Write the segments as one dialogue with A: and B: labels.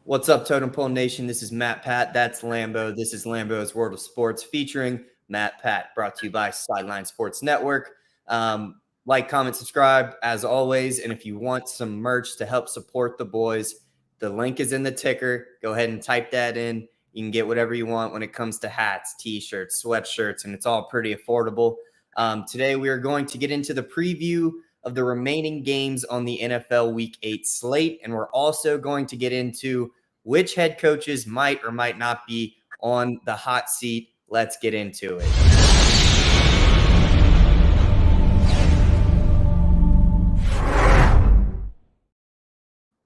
A: What's up, Totem Pole Nation? This is MattPatt. That's Lambo. This is Lambo's World of Sports featuring MattPatt, brought to you by Sideline Sports Network. Like, comment, subscribe, as always. And if you want some merch to help support the boys, the link is in the ticker. Go ahead and type that in. You can get whatever you want when it comes to hats, T-shirts, sweatshirts, and it's all pretty affordable. Today, we are going to get into the preview of the remaining games on the NFL Week 8 slate, and we're also going to get into which head coaches might or might not be on the hot seat. Let's get into it.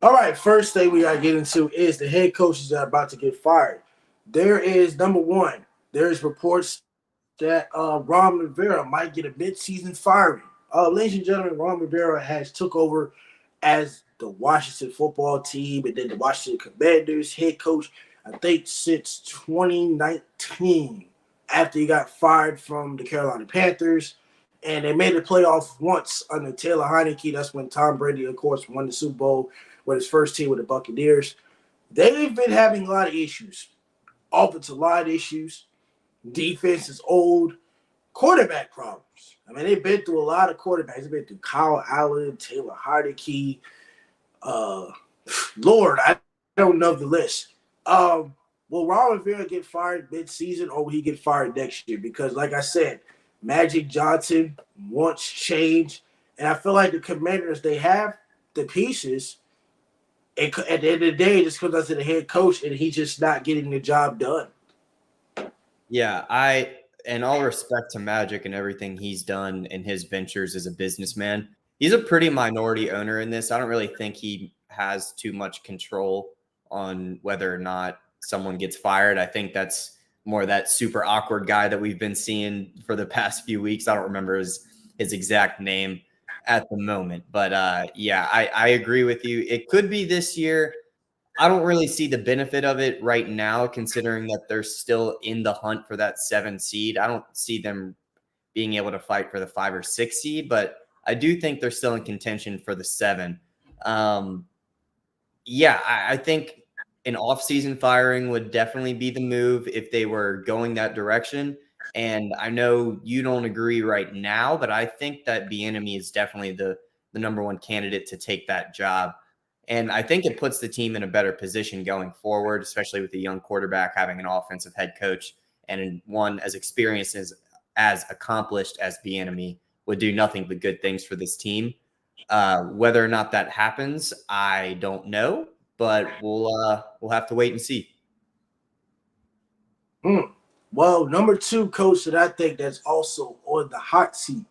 B: All right, first thing we got to get into is the head coaches that are about to get fired. There is, number one, there's reports that Ron Rivera might get a midseason firing. Ladies and gentlemen, Ron Rivera has took over as the Washington football team and then the Washington Commanders head coach, I think, since 2019 after he got fired from the Carolina Panthers. And they made the playoff once under Taylor Heineke. That's when Tom Brady, of course, won the Super Bowl with his first team with the Buccaneers. They've been having a lot of issues. Offensive line issues. Defense is old. Quarterback problems. I mean, they've been through a lot of quarterbacks. They've been through Kyle Allen, Taylor Heineke. Lord, I don't know the list. Will Ron Rivera get fired mid-season or will he get fired next year? Because, like I said, Magic Johnson wants change. And I feel like the Commanders, they have the pieces. At the end of the day, just because that's the head coach and he's just not getting the job done.
A: Yeah, and all respect to Magic and everything he's done in his ventures as a businessman. He's a pretty minority owner in this. I don't really think he has too much control on whether or not someone gets fired. I think that's more that super awkward guy that we've been seeing for the past few weeks. I don't remember his exact name at the moment. But yeah, I agree with you. It could be this year. I don't really see the benefit of it right now, considering that they're still in the hunt for that 7 seed. I don't see them being able to fight for the 5 or 6 seed, but I do think they're still in contention for the 7. Yeah, I think an off-season firing would definitely be the move if they were going that direction. And I know you don't agree right now, but I think that Bieniemy is definitely the number one candidate to take that job. And I think it puts the team in a better position going forward, especially with a young quarterback having an offensive head coach and one as experienced as accomplished as Bieniemy would do nothing but good things for this team. Whether or not that happens, I don't know, but we'll have to wait and see.
B: Well, number 2 coach that I think that's also on the hot seat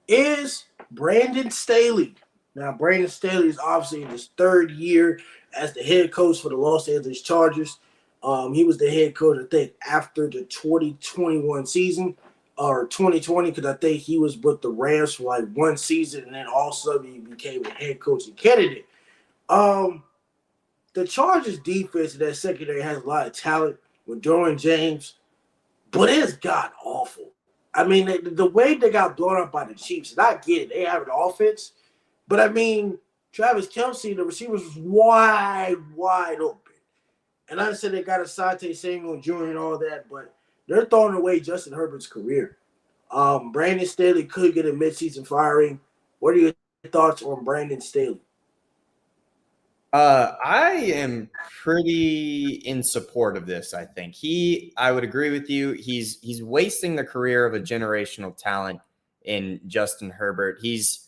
B: is Brandon Staley. Now, Brandon Staley is obviously in his 3rd year as the head coach for the Los Angeles Chargers. He was the head coach, I think, after the 2021 season or 2020, because I think he was with the Rams for like 1 season, and then all of a sudden he became a head coaching candidate. The Chargers defense in that secondary has a lot of talent with Derwin James, but it's god awful. I mean, the way they got blown up by the Chiefs, and I get it, they have an offense, but I mean, Travis Kelce, the receivers was wide open. And I said they got Asante Samuel Jr. and all that, but they're throwing away Justin Herbert's career. Brandon Staley could get a midseason firing. What are your thoughts on Brandon Staley?
A: I am pretty in support of this. I think I would agree with you. He's wasting the career of a generational talent in Justin Herbert. He's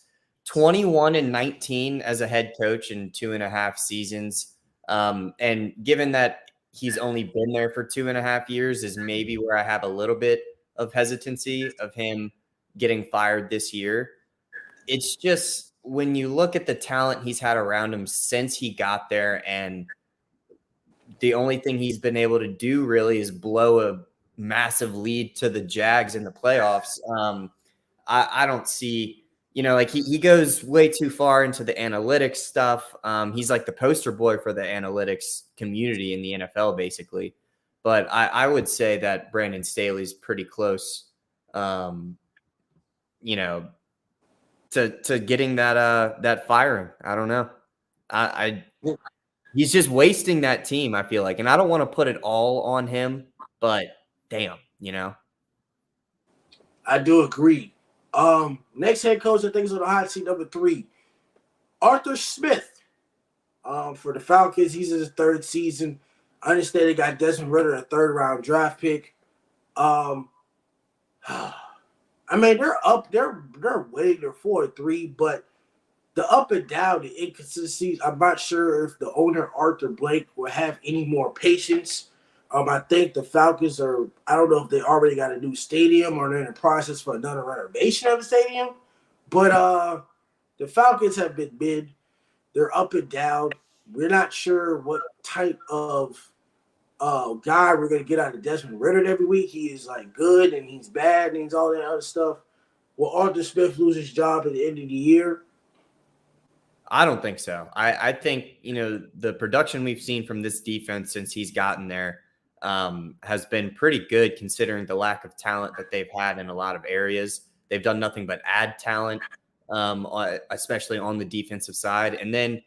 A: 21-19 as a head coach in 2.5 seasons. And given that he's only been there for 2.5 years is maybe where I have a little bit of hesitancy of him getting fired this year. It's just when you look at the talent he's had around him since he got there, and the only thing he's been able to do really is blow a massive lead to the Jags in the playoffs. I don't see, like he goes way too far into the analytics stuff. He's like the poster boy for the analytics community in the NFL, basically. But I would say that Brandon Staley's pretty close, to getting that firing. I don't know. He's just wasting that team, I feel like. And I don't want to put it all on him, but damn,
B: I do agree. Next head coach I think is on the hot seat, number 3, Arthur Smith. For the Falcons, he's in his 3rd season. I understand they got Desmond Ridder, a 3rd-round draft pick. I mean, they're up. They're winning. They're 4-3, but the up and down, the inconsistencies. I'm not sure if the owner Arthur Blank will have any more patience. I think the Falcons are. I don't know if they already got a new stadium or they're in the process for another renovation of the stadium. But the Falcons have been mid. They're up and down. We're not sure what type of guy we're going to get out of Desmond Ridder every week. He is like good and he's bad and he's all that other stuff. Will Arthur Smith lose his job at the end of the year?
A: I don't think so. I think, the production we've seen from this defense since he's gotten there has been pretty good considering the lack of talent that they've had in a lot of areas. They've done nothing but add talent, especially on the defensive side. And then,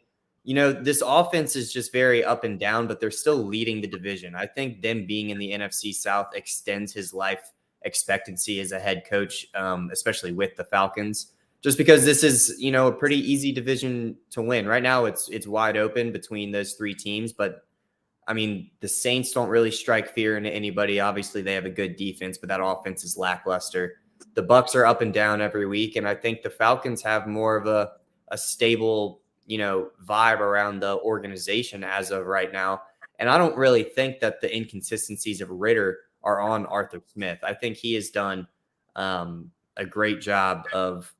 A: this offense is just very up and down, but they're still leading the division. I think them being in the NFC South extends his life expectancy as a head coach, especially with the Falcons. Just because this is, a pretty easy division to win. Right now, it's wide open between those 3 teams. But, I mean, the Saints don't really strike fear into anybody. Obviously, they have a good defense, but that offense is lackluster. The Bucs are up and down every week, and I think the Falcons have more of a stable, vibe around the organization as of right now. And I don't really think that the inconsistencies of Ridder are on Arthur Smith. I think he has done a great job of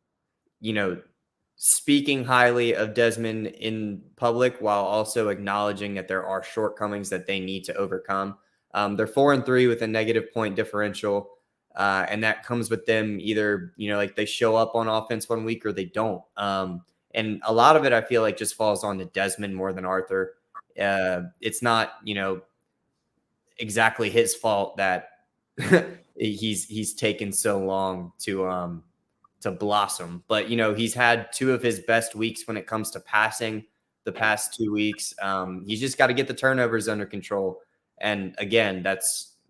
A: speaking highly of Desmond in public while also acknowledging that there are shortcomings that they need to overcome. They're 4-3 with a negative point differential. And that comes with them either, like they show up on offense one week or they don't. And a lot of it, I feel like just falls on to Desmond more than Arthur. It's not, exactly his fault that he's taken so long to blossom. But, he's had 2 of his best weeks when it comes to passing the past 2 weeks. He's just got to get the turnovers under control. And again,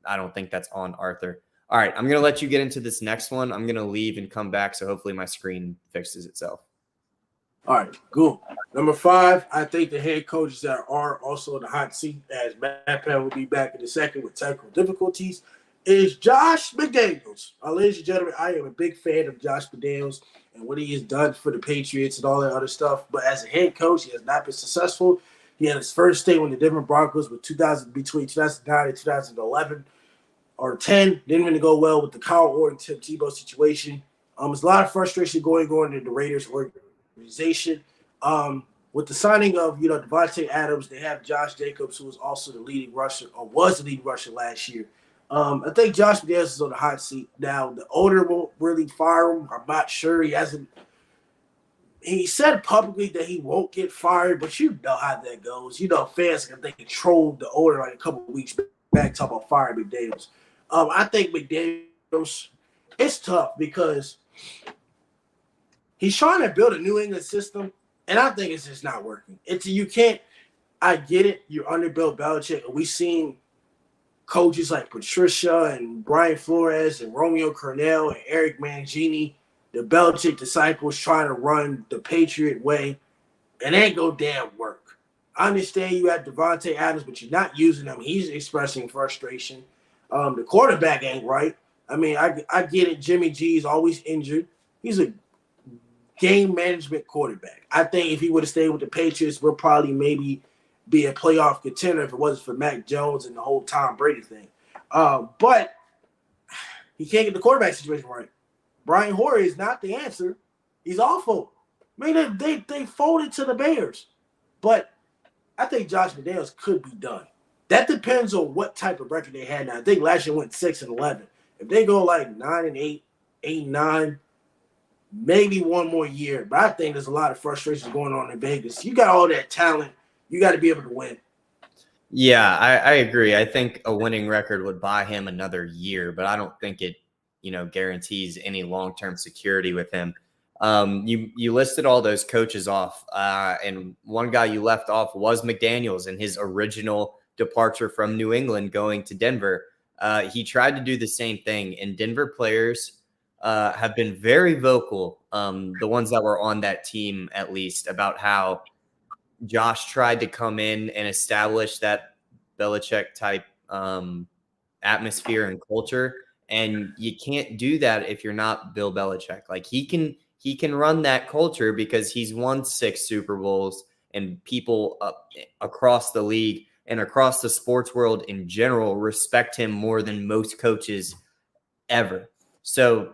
A: I don't think that's on Arthur. All right, I'm going to let you get into this next one. I'm going to leave and come back, so hopefully my screen fixes itself.
B: All right, cool. Number 5, I think the head coaches that are also in the hot seat, as MattPatt will be back in a second with technical difficulties, is Josh McDaniels. Ladies and gentlemen, I am a big fan of Josh McDaniels and what he has done for the Patriots and all that other stuff. But as a head coach, he has not been successful. He had his first stint with the Denver Broncos between 2009 and 2011 or 10. Didn't really go well with the Kyle Orton, Tim Tebow situation. There's a lot of frustration going on in the Raiders organization. With the signing of, Devontae Adams, they have Josh Jacobs, who was also the leading rusher, or was the leading rusher last year. I think Josh McDaniels is on the hot seat now. The owner won't really fire him. I'm not sure. He said publicly that he won't get fired, but you know how that goes. Fans can think he trolled the owner like a couple of weeks back talking about firing McDaniels. I think McDaniels, it's tough because he's trying to build a New England system, and I think it's just not working. I get it. You're under Bill Belichick, and we've seen coaches like Patricia and Brian Flores and Romeo Cornell and Eric Mangini, the Belichick disciples trying to run the Patriot way, and ain't go damn work. I understand you have Devontae Adams, but you're not using him. He's expressing frustration. The quarterback ain't right. I mean, I get it. Jimmy G is always injured. He's a game management quarterback. I think if he would have stayed with the Patriots, we'll probably maybe be a playoff contender if it wasn't for Mac Jones and the whole Tom Brady thing. But he can't get the quarterback situation right. Brian Hoyer is not the answer. He's awful. I mean, they folded to the Bears. But I think Josh McDaniels could be done. That depends on what type of record they had now. I think last year went 6-11. If they go like 9-8, 8-9, maybe one more year. But I think there's a lot of frustration going on in Vegas. You got all that talent. You got to be able to win.
A: Yeah, I agree. I think a winning record would buy him another year, but I don't think it, guarantees any long-term security with him. You listed all those coaches off, and one guy you left off was McDaniels and his original departure from New England going to Denver. He tried to do the same thing, and Denver players have been very vocal, the ones that were on that team at least, about how Josh tried to come in and establish that Belichick type atmosphere and culture. And you can't do that if you're not Bill Belichick. Like he can run that culture because he's won 6 Super Bowls, and people across the league and across the sports world in general respect him more than most coaches ever. So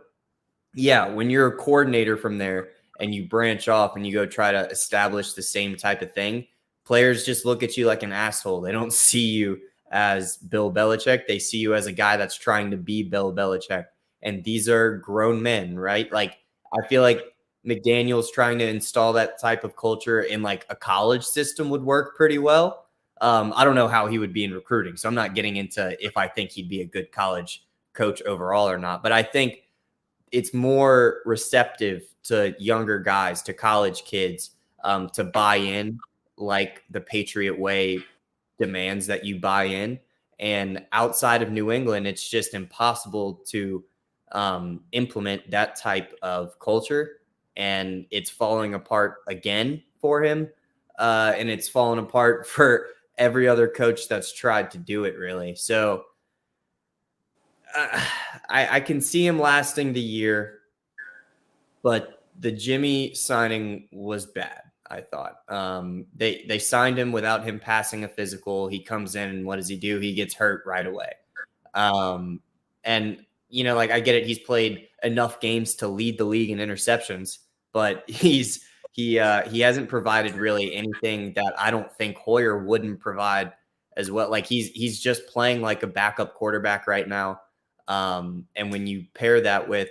A: yeah, when you're a coordinator from there and you branch off and you go try to establish the same type of thing, players just look at you like an asshole. They don't see you as Bill Belichick. They see you as a guy that's trying to be Bill Belichick. And these are grown men, right? Like, I feel like McDaniel's trying to install that type of culture in like a college system would work pretty well. I don't know how he would be in recruiting, so I'm not getting into if I think he'd be a good college coach overall or not. But I think it's more receptive to younger guys, to college kids, to buy in like the Patriot way demands that you buy in. And outside of New England, it's just impossible to implement that type of culture. And it's falling apart again for him. And it's fallen apart for every other coach that's tried to do it, really. So I can see him lasting the year, but the Jimmy signing was bad, I thought. They signed him without him passing a physical. He comes in, and what does he do? He gets hurt right away. And, you know, like, I get it. He's played enough games to lead the league in interceptions, but he hasn't provided really anything that I don't think Hoyer wouldn't provide as well. Like, he's just playing like a backup quarterback right now. And when you pair that with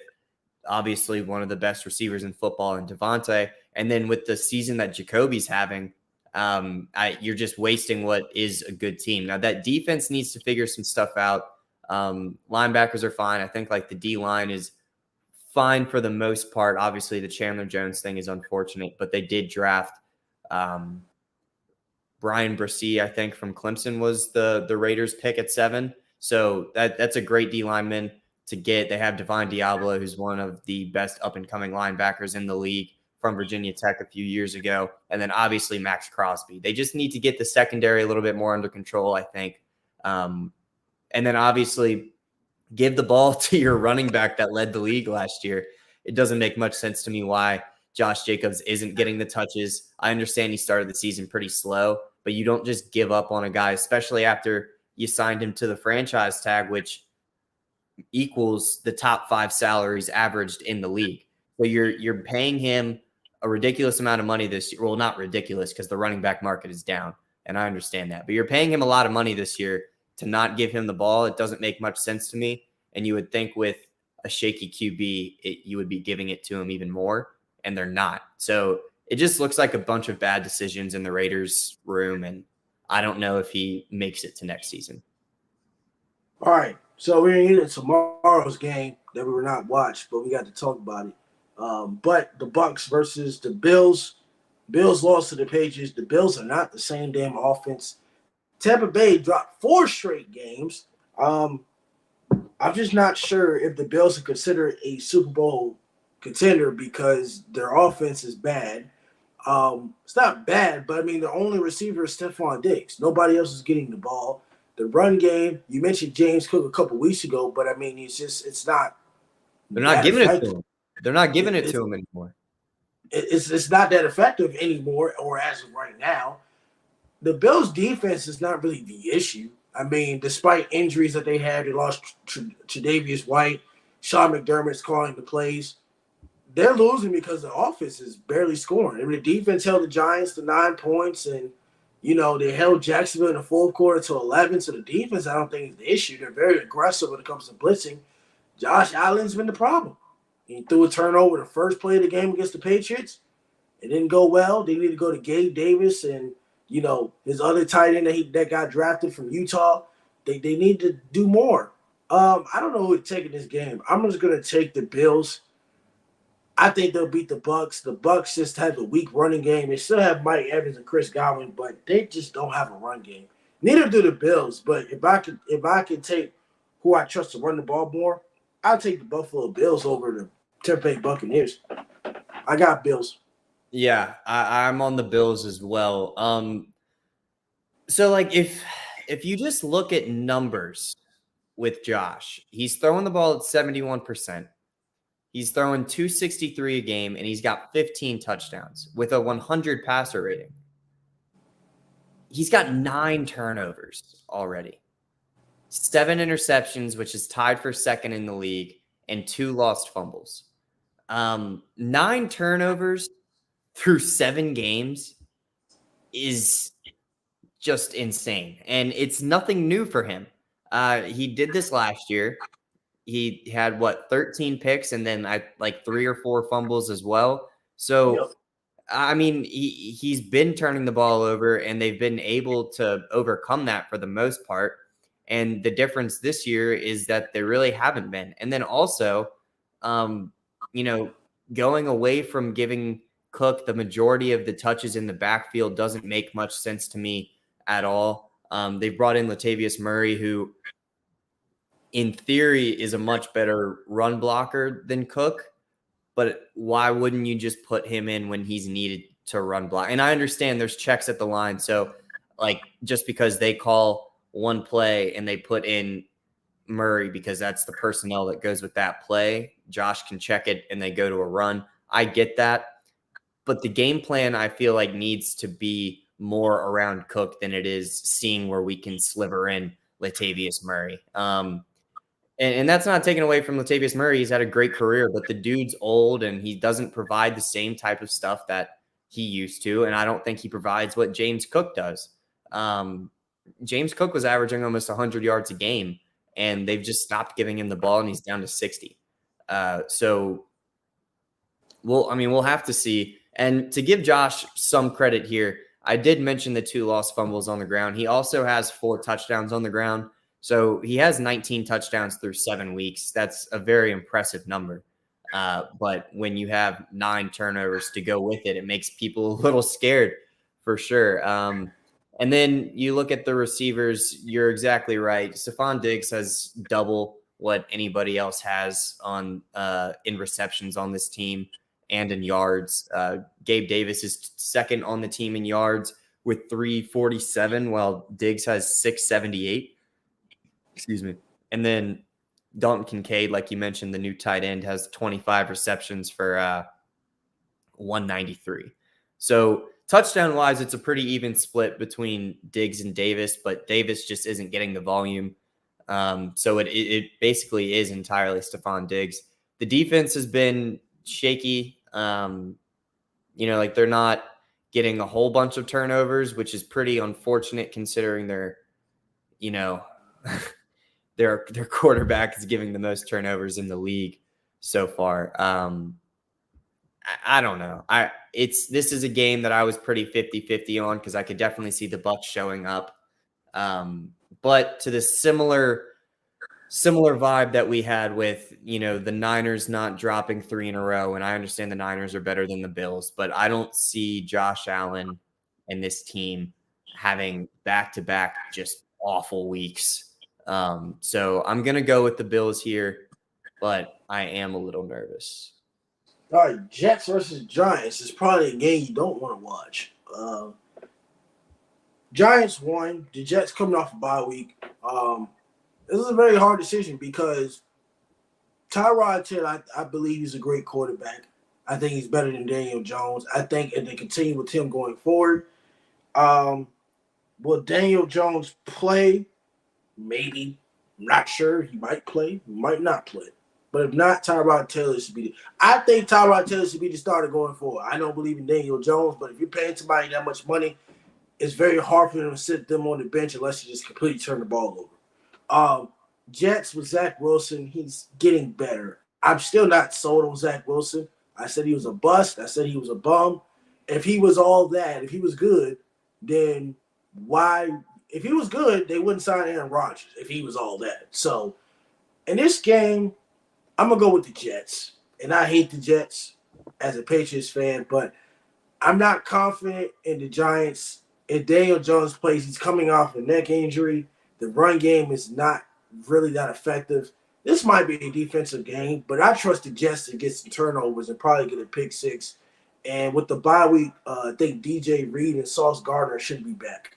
A: obviously one of the best receivers in football in Devontae, and then with the season that Jacoby's having, you're just wasting what is a good team. Now, that defense needs to figure some stuff out. Linebackers are fine. I think like the D line is fine for the most part. Obviously, the Chandler Jones thing is unfortunate, but they did draft Brian Brissy, I think, from Clemson was the Raiders pick at 7. So that's a great D lineman to get. They have Devon Diablo, who's one of the best up-and-coming linebackers in the league from Virginia Tech a few years ago. And then obviously Max Crosby. They just need to get the secondary a little bit more under control, I think. And then obviously give the ball to your running back that led the league last year. It doesn't make much sense to me why Josh Jacobs isn't getting the touches. I understand he started the season pretty slow, but you don't just give up on a guy, especially after you signed him to the franchise tag, which equals the top 5 salaries averaged in the league. So you're paying him a ridiculous amount of money this year. Well, not ridiculous, because the running back market is down, and I understand that. But you're paying him a lot of money this year to not give him the ball. It doesn't make much sense to me. And you would think with a shaky QB, you would be giving it to him even more, and they're not. So it just looks like a bunch of bad decisions in the Raiders room, and I don't know if he makes it to next season.
B: All right. So we're going to get into tomorrow's game that we were not watched, but we got to talk about it. But the Bucs versus the Bills. Bills lost to the Patriots. The Bills are not the same damn offense. Tampa Bay dropped 4 straight games. I'm just not sure if the Bills are considered a Super Bowl contender because their offense is bad. It's not bad, but I mean, the only receiver is Stephon Diggs. Nobody else is getting the ball. The run game, you mentioned James Cook a couple weeks ago, but I mean, it's not.
A: They're not giving it to him. They're not giving it to him anymore.
B: It's not that effective anymore, or as of right now. The Bills' defense is not really the issue. I mean, despite injuries that they had, they lost Tre'Davious White, Sean McDermott's calling the plays. They're losing because the offense is barely scoring. I mean, the defense held the Giants to 9 points, and they held Jacksonville in the fourth quarter to 11. So the defense, I don't think, is the issue. They're very aggressive when it comes to blitzing. Josh Allen's been the problem. He threw a turnover the first play of the game against the Patriots. It didn't go well. They need to go to Gabe Davis and his other tight end that got drafted from Utah. They need to do more. I don't know who to take in this game. I'm just gonna take the Bills. I think they'll beat the Bucks. The Bucks just have a weak running game. They still have Mike Evans and Chris Godwin, but they just don't have a run game. Neither do the Bills. But if I could take who I trust to run the ball more, I'll take the Buffalo Bills over the Tampa Bay Buccaneers. I got Bills.
A: Yeah, I'm on the Bills as well. So like if you just look at numbers with Josh, he's throwing the ball at 71%. He's throwing 263 a game, and he's got 15 touchdowns with a 100 passer rating. He's got 9 turnovers already, 7 interceptions, which is tied for second in the league, and 2 lost fumbles. 9 turnovers through 7 games is just insane, and it's nothing new for him. He did this last year. He had 13 picks, and then like 3 or 4 fumbles as well. So,
B: Yep.
A: I mean, he's been turning the ball over, and they've been able to overcome that for the most part. And the difference this year is that they really haven't been. And then also, going away from giving Cook the majority of the touches in the backfield doesn't make much sense to me at all. They've brought in Latavius Murray, who in theory is a much better run blocker than Cook, but why wouldn't you just put him in when he's needed to run block? And I understand there's checks at the line. So like just because they call one play and they put in Murray because that's the personnel that goes with that play, Josh can check it and they go to a run. I get that. But the game plan I feel like needs to be more around Cook than it is seeing where we can sliver in Latavius Murray. And that's not taken away from Latavius Murray. He's had a great career, but the dude's old and he doesn't provide the same type of stuff that he used to. And I don't think he provides what James Cook does. James Cook was averaging almost 100 yards a game, and they've just stopped giving him the ball, and he's down to 60. So we'll have to see. And to give Josh some credit here, I did mention the 2 lost fumbles on the ground. He also has 4 touchdowns on the ground. So he has 19 touchdowns through 7 weeks. That's a very impressive number. But when you have 9 turnovers to go with it, it makes people a little scared for sure. And then you look at the receivers, you're exactly right. Stephon Diggs has double what anybody else has on in receptions on this team and in yards. Gabe Davis is second on the team in yards with 347, while Diggs has 678. Excuse me. And then Dalton Kincaid, like you mentioned, the new tight end, has 25 receptions for 193. So touchdown-wise, it's a pretty even split between Diggs and Davis, but Davis just isn't getting the volume. So it basically is entirely Stephon Diggs. The defense has been shaky. Like they're not getting a whole bunch of turnovers, which is pretty unfortunate considering their quarterback is giving the most turnovers in the league so far. I don't know. This is a game that I was pretty 50-50 on because I could definitely see the Bucs showing up. But to the similar vibe that we had with, the Niners not dropping 3 in a row, and I understand the Niners are better than the Bills, but I don't see Josh Allen and this team having back-to-back just awful weeks. So I'm going to go with the Bills here, but I am a little nervous.
B: All right, Jets versus Giants is probably a game you don't want to watch. Giants won. The Jets coming off a bye week. This is a very hard decision because Tyrod Taylor, I believe he's a great quarterback. I think he's better than Daniel Jones. I think if they continue with him going forward, will Daniel Jones play? Maybe. I'm not sure. He might play. He might not play. But if not, Tyrod Taylor should be I think Tyrod Taylor should be the starter going forward. I don't believe in Daniel Jones, but if you're paying somebody that much money, it's very hard for them to sit them on the bench unless you just completely turn the ball over. Jets with Zach Wilson, he's getting better. I'm still not sold on Zach Wilson. I said he was a bust. I said he was a bum. If he was all that, if he was good, then why? If he was good, they wouldn't sign Aaron Rodgers if he was all that. So in this game, I'm going to go with the Jets. And I hate the Jets. as a Patriots fan, but I'm not confident in the Giants. If Daniel Jones plays, he's coming off a neck injury. The run game is not really that effective. This might be a defensive game, but I trust the Jets to get some turnovers and probably get a pick six. And with the bye week, I think DJ Reed and Sauce Gardner should be back.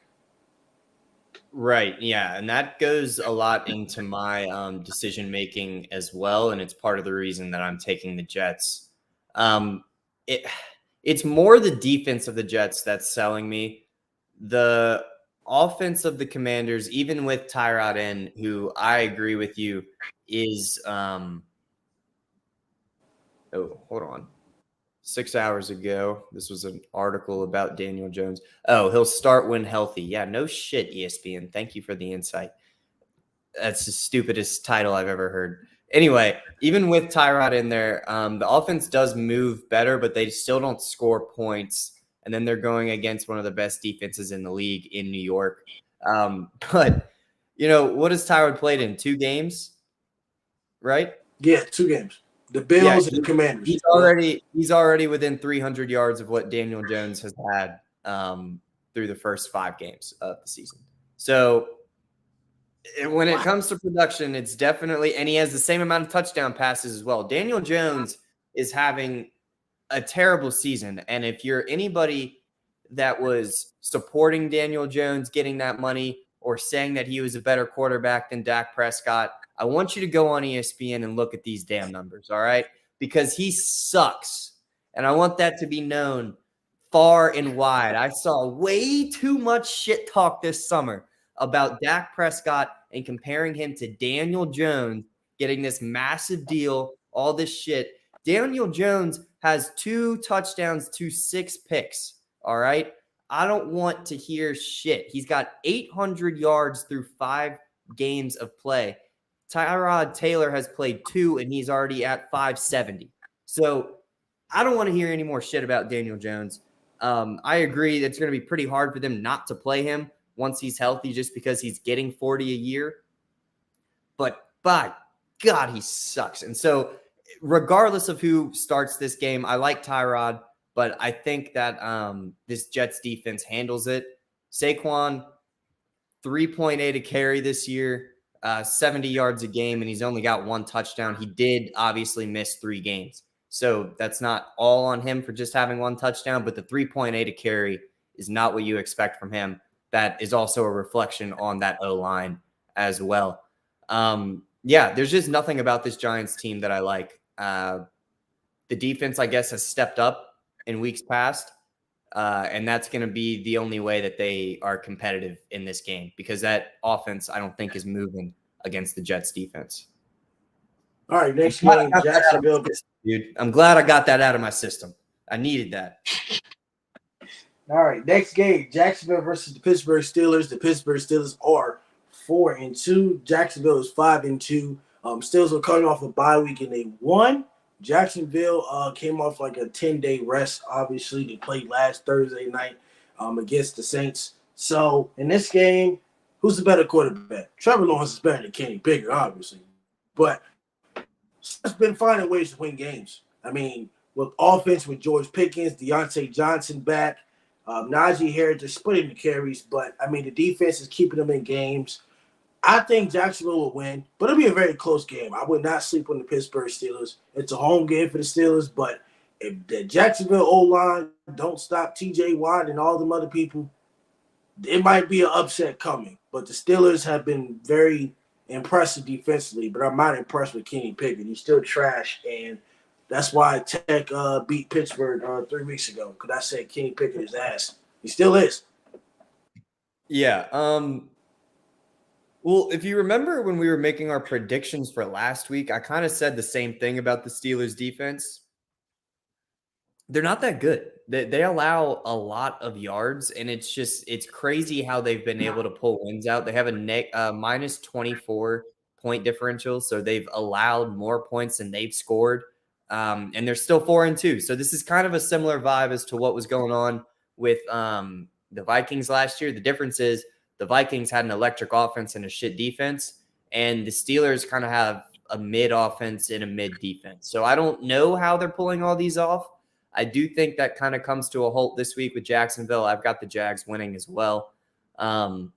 A: Right. Yeah. And that goes a lot into my decision making as well. And it's part of the reason that I'm taking the Jets. Um, it's more the defense of the Jets that's selling me. The offense of the Commanders, even with Tyrod in, who I agree with you, is oh, hold on. 6 hours ago, this was an article about Daniel Jones. Oh, he'll start when healthy. Yeah, no shit, ESPN. Thank you for the insight. That's the stupidest title I've ever heard. Anyway, even with Tyrod in there, the offense does move better, but they still don't score points. And then they're going against one of the best defenses in the league in New York. But, what has Tyrod played in? 2 games, right?
B: Yeah, 2 games. The Bills and the Commanders.
A: He's already within 300 yards of what Daniel Jones has had through the first 5 games of the season. So when it comes to production, it's definitely, and he has the same amount of touchdown passes as well. Daniel Jones is having a terrible season. And if you're anybody that was supporting Daniel Jones getting that money or saying that he was a better quarterback than Dak Prescott, I want you to go on ESPN and look at these damn numbers, all right? Because he sucks. And I want that to be known far and wide. I saw way too much shit talk this summer about Dak Prescott and comparing him to Daniel Jones, getting this massive deal, all this shit. Daniel Jones has 2 touchdowns to 6 picks, all right? I don't want to hear shit. He's got 800 yards through 5 games of play. Tyrod Taylor has played 2, and he's already at 570. So I don't want to hear any more shit about Daniel Jones. I agree it's going to be pretty hard for them not to play him once he's healthy just because he's getting 40 a year. But by God, he sucks. And so regardless of who starts this game, I like Tyrod, but I think that this Jets defense handles it. Saquon, 3.8 a carry this year. 70 yards a game, and he's only got 1 touchdown. He did obviously miss 3 games. So that's not all on him for just having 1 touchdown, but the 3.8 a carry is not what you expect from him. That is also a reflection on that O-line as well. There's just nothing about this Giants team that I like. The defense, I guess, has stepped up in weeks past. And that's going to be the only way that they are competitive in this game because that offense, I don't think, is moving against the Jets defense.
B: All right, next game, Jacksonville.
A: Dude, I'm glad I got that out of my system. I needed that.
B: All right, next game, Jacksonville versus the Pittsburgh Steelers. The Pittsburgh Steelers are 4-2. Jacksonville is 5-2. Steelers are coming off a bye week and they won. Jacksonville came off like a 10-day rest. Obviously, they played last Thursday night against the Saints. So, in this game, who's the better quarterback? Trevor Lawrence is better than Kenny Pickett, obviously. But it's been finding ways to win games. I mean, with offense with George Pickens, Deontay Johnson back, Najee Harris just splitting the carries. But, I mean, the defense is keeping them in games. I think Jacksonville will win, but it'll be a very close game. I would not sleep on the Pittsburgh Steelers. It's a home game for the Steelers, but if the Jacksonville O-line don't stop TJ Watt and all them other people, it might be an upset coming. But the Steelers have been very impressive defensively, but I'm not impressed with Kenny Pickett. He's still trash, and that's why Tech beat Pittsburgh 3 weeks ago because I said Kenny Pickett is ass. He still is.
A: Yeah, well, if you remember when we were making our predictions for last week, I kind of said the same thing about the Steelers defense. They're not that good. They allow a lot of yards, and it's crazy how they've been able to pull wins out. They have a minus 24 point differential, so they've allowed more points than they've scored, and they're still 4-2. So this is kind of a similar vibe as to what was going on with the Vikings last year. The difference is the Vikings had an electric offense and a shit defense, and the Steelers kind of have a mid offense and a mid defense. So I don't know how they're pulling all these off, I do think that kind of comes to a halt this week with Jacksonville. I've got the Jags winning as well. The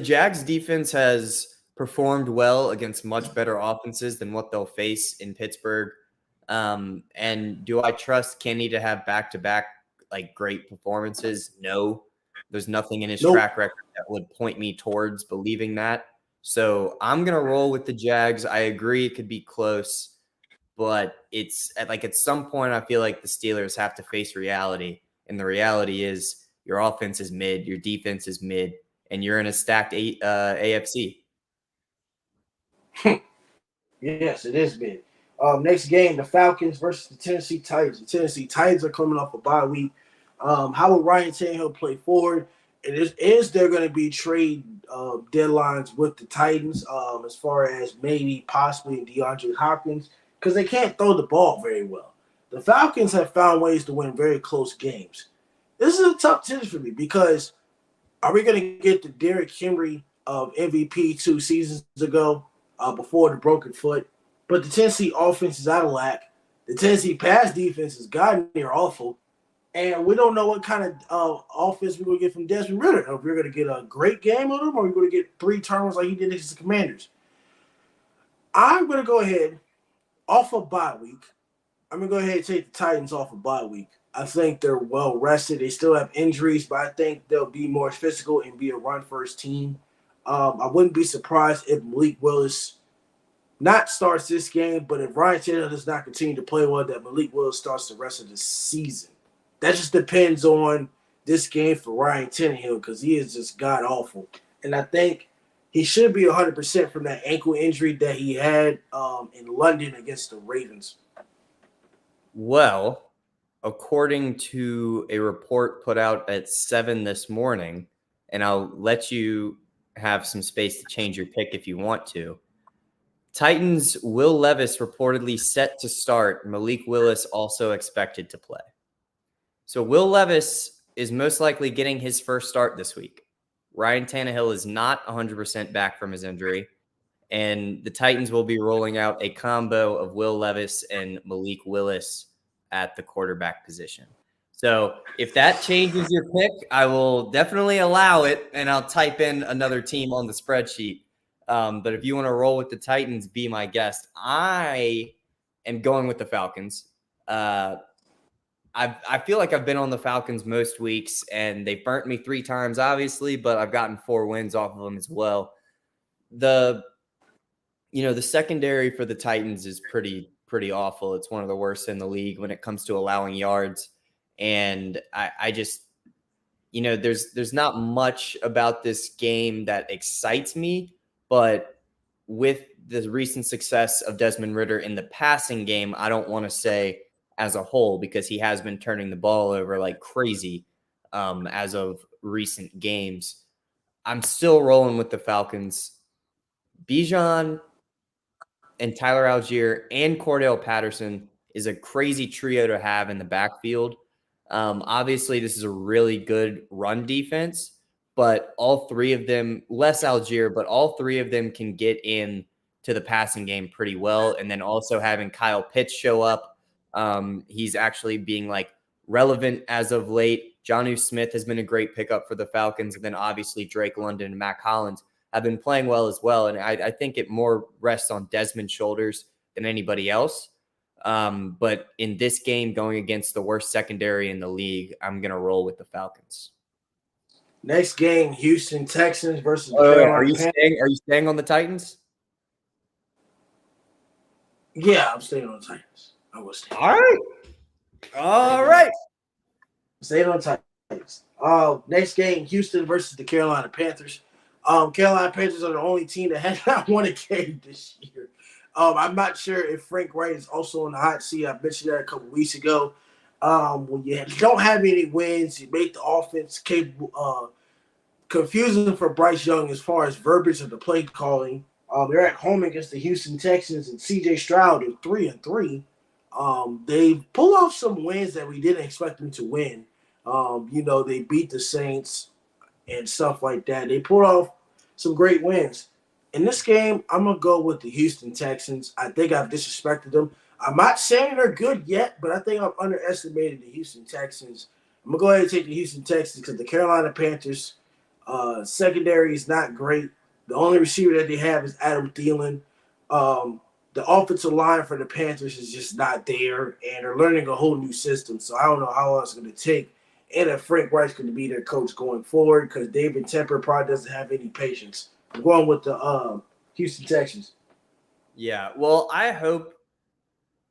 A: Jags defense has performed well against much better offenses than what they'll face in Pittsburgh. And do I trust Kenny to have back-to-back great performances? No. There's nothing in his track record that would point me towards believing that. So I'm going to roll with the Jags. I agree it could be close, but it's at some point I feel like the Steelers have to face reality. And the reality is your offense is mid, your defense is mid, and you're in a stacked AFC.
B: Yes, it is mid. Next game, the Falcons versus the Tennessee Titans. The Tennessee Titans are coming off a bye week. How will Ryan Tannehill play forward? And is there going to be trade deadlines with the Titans as far as maybe possibly DeAndre Hopkins? Because they can't throw the ball very well. The Falcons have found ways to win very close games. This is a tough tension for me because are we going to get the Derrick Henry of MVP 2 seasons ago before the broken foot? But the Tennessee offense is out of whack. The Tennessee pass defense has gotten near awful. And we don't know what kind of offense we're going to get from Desmond Ridder. If we're going to get a great game on him or we're going to get 3 turnovers like he did against the Commanders. I'm going to go ahead off of bye week. I'm going to go ahead and take the Titans off of bye week. I think they're well rested. They still have injuries, but I think they'll be more physical and be a run-first team. I wouldn't be surprised if Malik Willis not starts this game, but if Ryan Tannehill does not continue to play well, that Malik Willis starts the rest of the season. That just depends on this game for Ryan Tannehill because he is just god-awful. And I think he should be 100% from that ankle injury that he had in London against the Ravens.
A: Well, according to a report put out at 7 this morning, and I'll let you have some space to change your pick if you want to, Titans Will Levis reportedly set to start. Malik Willis also expected to play. So Will Levis is most likely getting his first start this week. Ryan Tannehill is not 100% back from his injury, and the Titans will be rolling out a combo of Will Levis and Malik Willis at the quarterback position. So if that changes your pick, I will definitely allow it, and I'll type in another team on the spreadsheet. But if you want to roll with the Titans, be my guest. I am going with the Falcons. I feel like I've been on the Falcons most weeks, and they burnt me 3 times, obviously, but I've gotten 4 wins off of them as well. The secondary for the Titans is pretty awful. It's one of the worst in the league when it comes to allowing yards. And I just, there's not much about this game that excites me, but with the recent success of Desmond Ridder in the passing game, I don't want to say as a whole because he has been turning the ball over like crazy as of recent games. I'm still rolling with the Falcons. Bijan and Tyler Algier and Cordell Patterson is a crazy trio to have in the backfield. Obviously, this is a really good run defense, but all 3 of them, less Algier, but all 3 of them can get in to the passing game pretty well. And then also having Kyle Pitts show up. He's actually being relevant as of late. Jonnu Smith has been a great pickup for the Falcons. And then obviously Drake London and Matt Collins have been playing well as well. And I think it more rests on Desmond's shoulders than anybody else. But in this game, going against the worst secondary in the league, I'm going to roll with the Falcons.
B: Next game, Houston Texans versus
A: Are you staying on the Titans?
B: Yeah, I'm staying on the Titans. I was staying.
A: All right.
B: Staying on the Titans. Next game, Houston versus the Carolina Panthers. Carolina Panthers are the only team that has not won a game this year. I'm not sure if Frank Wright is also on the hot seat. I mentioned that a couple weeks ago. When you don't have any wins, you make the offense capable, confusing for Bryce Young as far as verbiage of the play calling. They're at home against the Houston Texans, and C.J. Stroud is 3-3. They pull off some wins that we didn't expect them to win. They beat the Saints and stuff like that. They pulled off some great wins. In this game, I'm going to go with the Houston Texans. I think I've disrespected them. I'm not saying they're good yet, but I think I've underestimated the Houston Texans. I'm going to go ahead and take the Houston Texans because the Carolina Panthers secondary is not great. The only receiver that they have is Adam Thielen. The offensive line for the Panthers is just not there, and they're learning a whole new system. So I don't know how long it's going to take. And if Frank Reich's going to be their coach going forward, because David Tepper probably doesn't have any patience. I'm going with the Houston Texans.
A: Yeah, well, I hope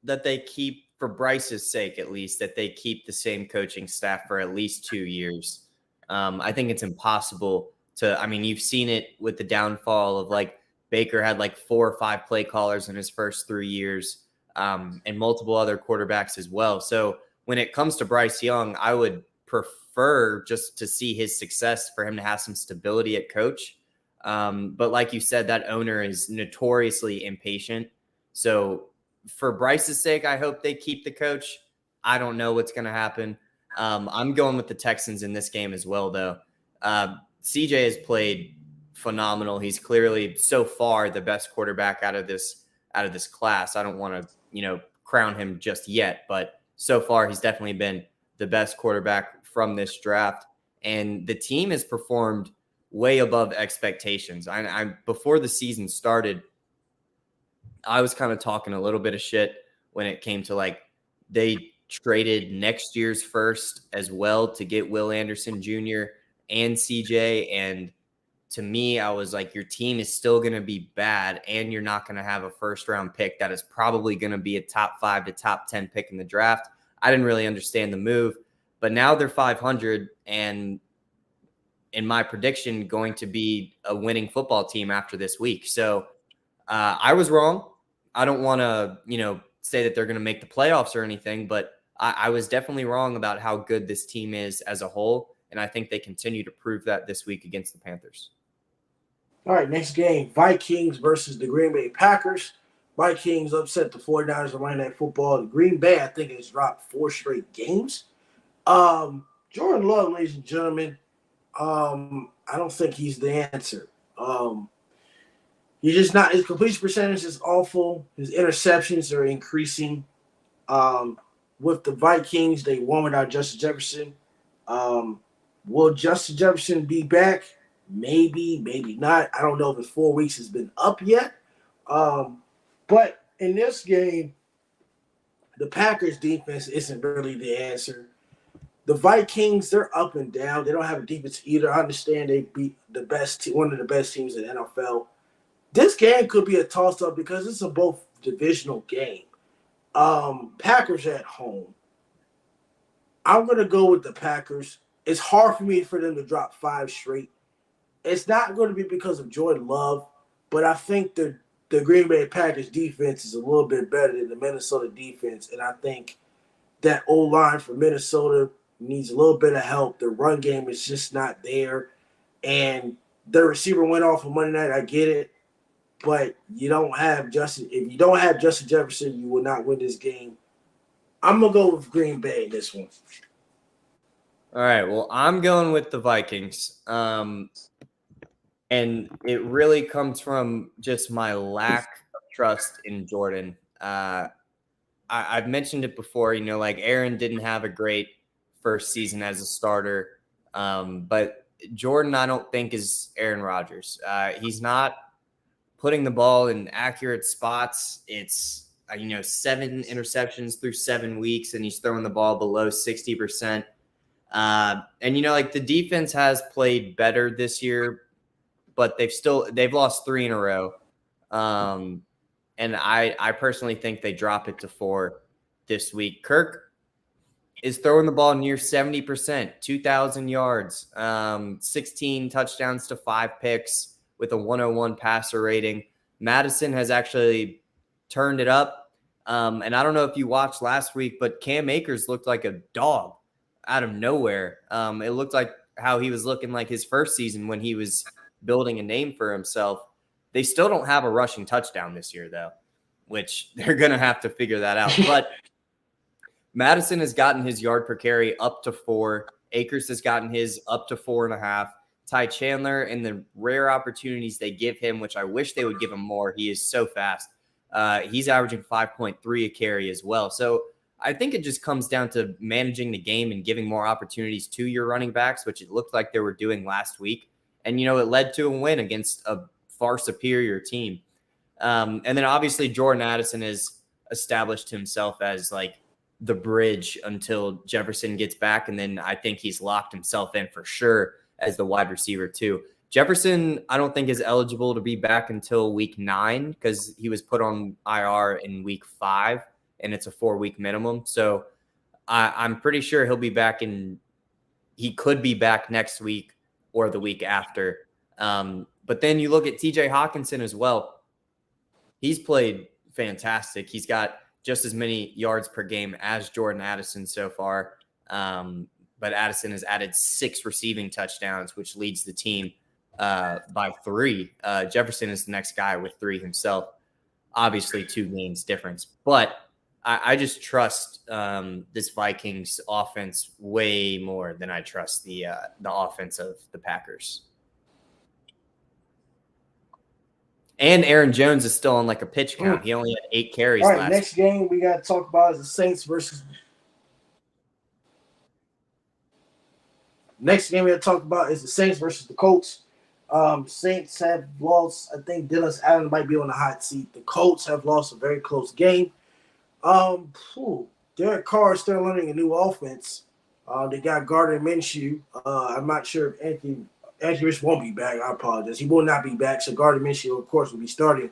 A: that they keep, for Bryce's sake at least, that they keep the same coaching staff for at least 2 years. I think it's impossible to, I mean, you've seen it with the downfall of like Baker had like 4 or 5 play callers in his first 3 years, and multiple other quarterbacks as well. So when it comes to Bryce Young, I would prefer just to see his success for him to have some stability at coach. But like you said, that owner is notoriously impatient. So for Bryce's sake, I hope they keep the coach. I don't know what's going to happen. I'm going with the Texans in this game as well, though. CJ has played phenomenal. He's clearly so far the best quarterback out of this class. I don't want to, crown him just yet, but so far he's definitely been the best quarterback from this draft. And the team has performed way above expectations. I before the season started, I was kind of talking a little bit of shit when it came to like they traded next year's first as well to get Will Anderson Jr. and CJ. And to me, I was like, your team is still going to be bad, and you're not going to have a first round pick that is probably going to be a top 5 to top 10 pick in the draft. I didn't really understand the move, but now they're 500 and in my prediction going to be a winning football team after this week. So I was wrong. I don't want to, say that they're going to make the playoffs or anything, but I was definitely wrong about how good this team is as a whole. And I think they continue to prove that this week against the Panthers.
B: All right, next game, Vikings versus the Green Bay Packers. Vikings upset the 49ers on Monday Night Football. The Green Bay, I think, has dropped 4 straight games. Jordan Love, ladies and gentlemen, I don't think he's the answer. He's just not. His completion percentage is awful. His interceptions are increasing. With the Vikings, they won without Justin Jefferson. Will Justin Jefferson be back? Maybe, maybe not. I don't know if his 4 weeks has been up yet. But in this game, the Packers defense isn't really the answer. The Vikings, they're up and down. They don't have a defense either. I understand they beat the best one of the best teams in the NFL. This game could be a toss-up because it's a both divisional game. Packers at home. I'm going to go with the Packers. It's hard for me for them to drop 5 straight. It's not going to be because of Jordan Love, but I think the Green Bay Packers defense is a little bit better than the Minnesota defense, and I think that O-line for Minnesota needs a little bit of help. The run game is just not there, and their receiver went off on Monday night. I get it, but you don't have Justin. If you don't have Justin Jefferson, you will not win this game. I'm going to go with Green Bay in this one.
A: All right. Well, I'm going with the Vikings. And it really comes from just my lack of trust in Jordan. I've mentioned it before, like Aaron didn't have a great first season as a starter. But Jordan, I don't think, is Aaron Rodgers. He's not putting the ball in accurate spots. It's, 7 interceptions through 7 weeks, and he's throwing the ball below 60%. And, the defense has played better this year, but they've lost 3 in a row. And I personally think they drop it to 4 this week. Kirk is throwing the ball near 70%, 2,000 yards, 16 touchdowns to 5 picks with a 101 passer rating. Madison has actually turned it up. And I don't know if you watched last week, but Cam Akers looked like a dog out of nowhere. It looked like how he was looking like his first season when he was building a name for himself. They still don't have a rushing touchdown this year, though, which they're going to have to figure that out. But Madison has gotten his yard per carry up to 4. Akers has gotten his up to 4.5. Ty Chandler, and the rare opportunities they give him, which I wish they would give him more. He is so fast. He's averaging 5.3 a carry as well. So I think it just comes down to managing the game and giving more opportunities to your running backs, which it looked like they were doing last week. And, it led to a win against a far superior team. And then obviously Jordan Addison has established himself as like the bridge until Jefferson gets back. And then I think he's locked himself in for sure as the wide receiver too. Jefferson, I don't think is eligible to be back until week 9 because he was put on IR in week 5 and it's a 4-week minimum. So I'm pretty sure he'll be back he could be back next week or the week after. But then you look at TJ Hawkinson as well. He's played fantastic. He's got just as many yards per game as Jordan Addison so far. But Addison has added 6 receiving touchdowns, which leads the team by 3. Jefferson is the next guy with 3 himself. Obviously 2 games difference. But I just trust this Vikings offense way more than I trust the offense of the Packers. And Aaron Jones is still on like a pitch count. He only had 8 carries
B: last. All right,
A: last
B: next game we got to talk about is the Saints versus. Next game we got to talk about is the Saints versus the Colts. Saints have lost. I think Dennis Allen might be on the hot seat. The Colts have lost a very close game. Derek Carr is still learning a new offense. They got Gardner Minshew. I'm not sure if Anthony Rich won't be back. I apologize. He will not be back. So Gardner Minshew, of course, will be starting.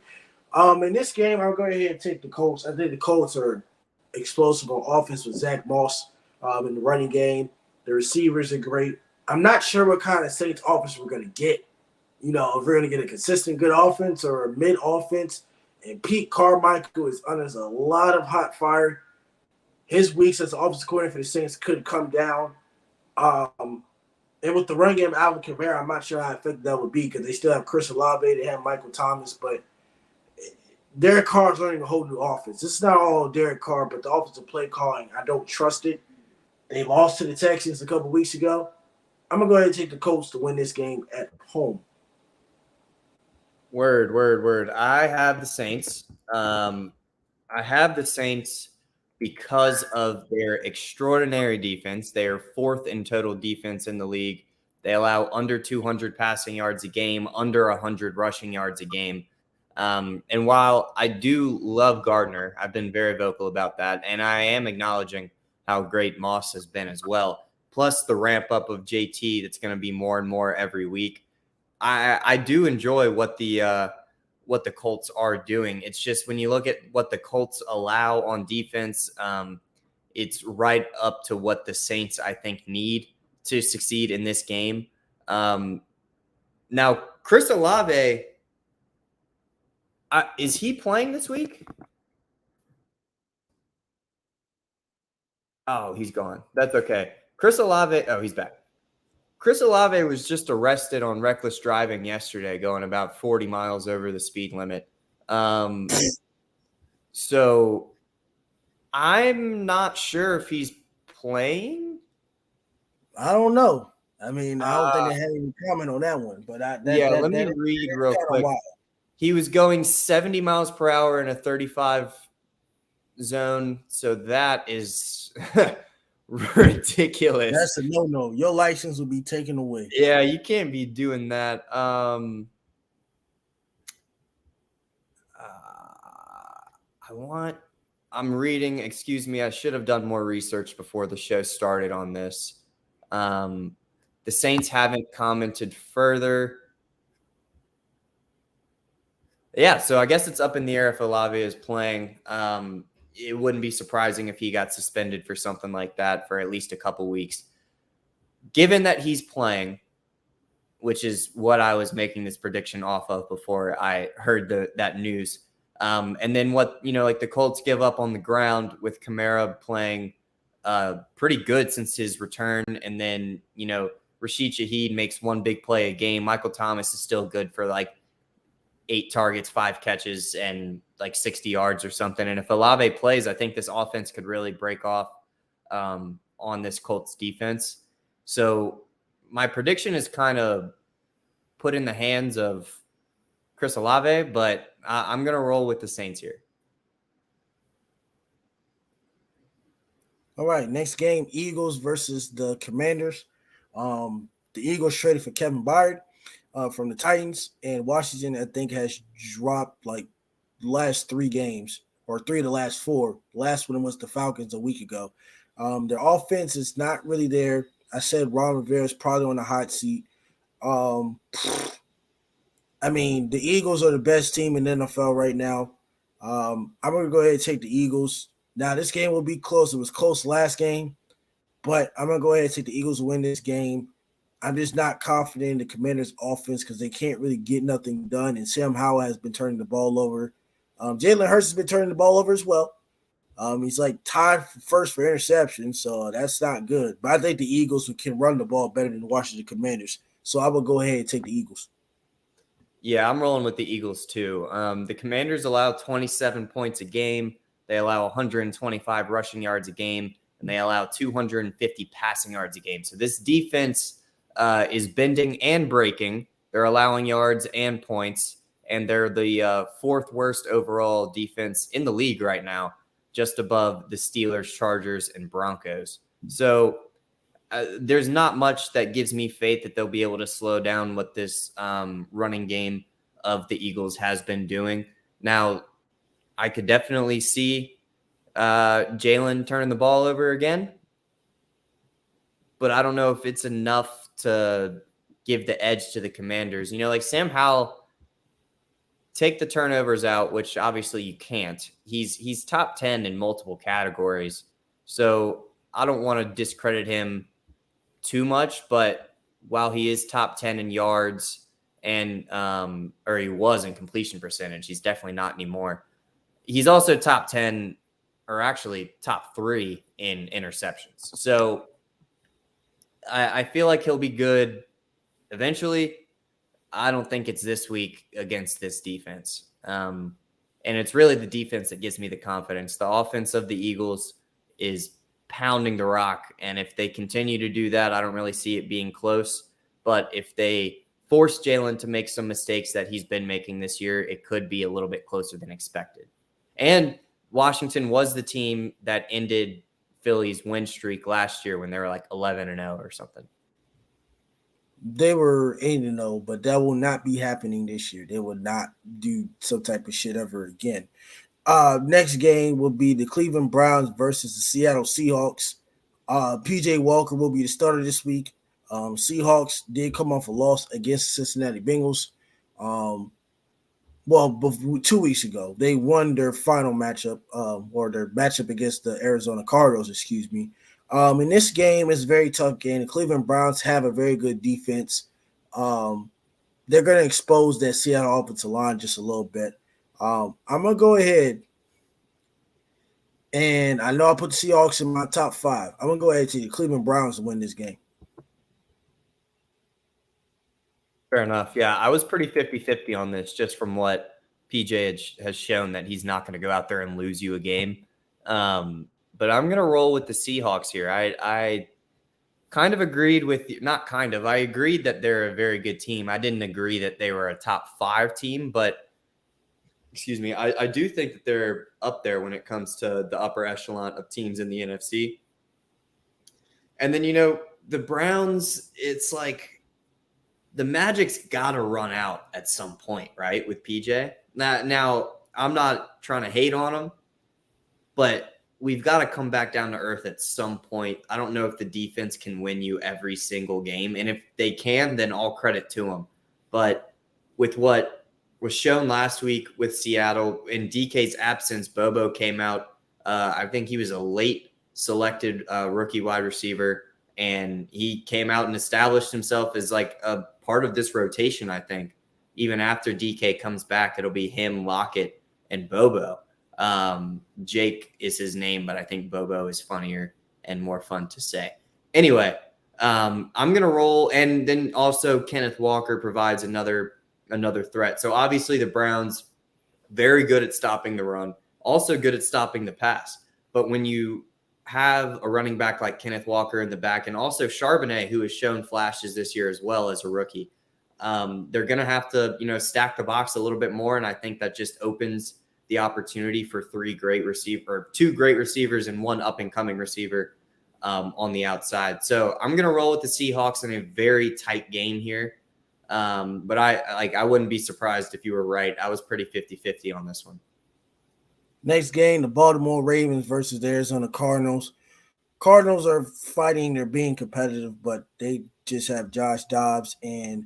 B: In this game, I'll go ahead and take the Colts. I think the Colts are explosive on offense with Zach Moss in the running game. The receivers are great. I'm not sure what kind of Saints offense we're going to get. If we're going to get a consistent good offense or a mid offense. And Pete Carmichael is under a lot of hot fire. His weeks as the offensive coordinator for the Saints could come down. And with the run game, Alvin Kamara, I'm not sure how effective that would be because they still have Chris Olave, they have Michael Thomas, but Derek Carr's learning a whole new offense. This is not all Derek Carr, but the offensive play calling, I don't trust it. They lost to the Texans a couple weeks ago. I'm going to go ahead and take the Colts to win this game at home.
A: Word. I have the Saints. I have the Saints because of their extraordinary defense. They are 4th in total defense in the league. They allow under 200 passing yards a game, under 100 rushing yards a game. And while I do love Gardner, I've been very vocal about that, and I am acknowledging how great Moss has been as well. Plus the ramp up of JT that's going to be more and more every week. I do enjoy what the Colts are doing. It's just when you look at what the Colts allow on defense, it's right up to what the Saints, I think, need to succeed in this game. Now, Chris Olave, is he playing this week? Oh, he's gone. That's okay. Chris Olave, he's back. Chris Olave was just arrested on reckless driving yesterday, going about 40 miles over the speed limit. So I'm not sure if he's playing.
B: I don't know. I mean, I don't think they had any comment on that one. But let me
A: read real quick. He was going 70 miles per hour in a 35 zone. So that is ridiculous.
B: That's a no. Your license will be taken away.
A: Yeah, you can't be doing that. I'm reading, excuse me, I should have done more research before the show started on this. The Saints haven't commented further. Yeah, so I guess it's up in the air if Olave is playing. It wouldn't be surprising if he got suspended for something like that for at least a couple weeks. Given that he's playing, which is what I was making this prediction off of before I heard that news. And then what, like the Colts give up on the ground with Kamara playing pretty good since his return. And then, Rashid Shaheed makes one big play a game. Michael Thomas is still good for like 8 targets, 5 catches, and like 60 yards or something. And if Olave plays, I think this offense could really break off on this Colts defense. So my prediction is kind of put in the hands of Chris Olave, but I'm going to roll with the Saints here.
B: All right, next game, Eagles versus the Commanders. The Eagles traded for Kevin Byard from the Titans, and Washington, I think, has dropped like the last 3 games or 3 of the last 4. The last one was the Falcons a week ago. Their offense is not really there. I said Ron Rivera is probably on the hot seat. Um, I mean, the Eagles are the best team in the NFL right now. I'm going to go ahead and take the Eagles. Now, this game will be close. It was close last game, but I'm going to go ahead and take the Eagles to win this game. I'm just not confident in the Commanders' offense because they can't really get nothing done, and Sam Howell has been turning the ball over. Jalen Hurts has been turning the ball over as well. He's like tied for first for interception, so that's not good. But I think the Eagles can run the ball better than the Washington Commanders. So I will go ahead and take the Eagles.
A: Yeah, I'm rolling with the Eagles too. The Commanders allow 27 points a game. They allow 125 rushing yards a game, and they allow 250 passing yards a game. So this defense is bending and breaking. They're allowing yards and points, and they're the fourth worst overall defense in the league right now, just above the Steelers, Chargers, and Broncos. So there's not much that gives me faith that they'll be able to slow down what this running game of the Eagles has been doing. Now, I could definitely see Jalen turning the ball over again, but I don't know if it's enough to give the edge to the Commanders. Like Sam Howell, take the turnovers out, which obviously you can't. He's top 10 in multiple categories, so I don't want to discredit him too much, but while he is top 10 in yards and or he was in completion percentage, he's definitely not anymore. He's also top 10 or actually top 3 in interceptions. So I feel like he'll be good eventually. I don't think it's this week against this defense. And it's really the defense that gives me the confidence. The offense of the Eagles is pounding the rock, and if they continue to do that, I don't really see it being close. But if they force Jalen to make some mistakes that he's been making this year, it could be a little bit closer than expected. And Washington was the team that ended Philly's win streak last year when they were like 11-0 or something.
B: They were 8-0, but that will not be happening this year. They will not do some type of shit ever again. Next game will be the Cleveland Browns versus the Seattle Seahawks. PJ Walker will be the starter this week. Seahawks did come off a loss against the Cincinnati Bengals. 2 weeks ago, they won their final matchup, or their matchup against the Arizona Cardinals, excuse me. In this game, it's a very tough game. The Cleveland Browns have a very good defense. They're going to expose that Seattle offensive line just a little bit. I'm going to go ahead, and I know I put the Seahawks in my top 5. I'm going to go ahead and take the Cleveland Browns to win this game.
A: Fair enough. Yeah, I was pretty 50-50 on this just from what PJ has shown that he's not going to go out there and lose you a game. But I'm going to roll with the Seahawks here. I kind of agreed with you. Not kind of. I agreed that they're a very good team. I didn't agree that they were a top 5 team, but excuse me, I do think that they're up there when it comes to the upper echelon of teams in the NFC. And then, the Browns, it's like the magic's got to run out at some point, right, with PJ. Now, I'm not trying to hate on him, but we've got to come back down to earth at some point. I don't know if the defense can win you every single game. And if they can, then all credit to them. But with what was shown last week with Seattle, in DK's absence, Bobo came out. I think he was a late selected rookie wide receiver, and he came out and established himself as like a part of this rotation. I think even after DK comes back, it'll be him, Lockett, and Bobo. Jake is his name, but I think Bobo is funnier and more fun to say. Anyway, I'm going to roll. And then also Kenneth Walker provides another threat. So obviously the Browns, very good at stopping the run, also good at stopping the pass. But when you have a running back like Kenneth Walker in the back, and also Charbonnet, who has shown flashes this year as well as a rookie, they're going to have to, stack the box a little bit more. And I think that just opens the opportunity for two great receivers and one up-and-coming receiver on the outside. So I'm going to roll with the Seahawks in a very tight game here. But I wouldn't be surprised if you were right. I was pretty 50-50 on this one.
B: Next game, the Baltimore Ravens versus the Arizona Cardinals. Cardinals are fighting. They're being competitive, but they just have Josh Dobbs, and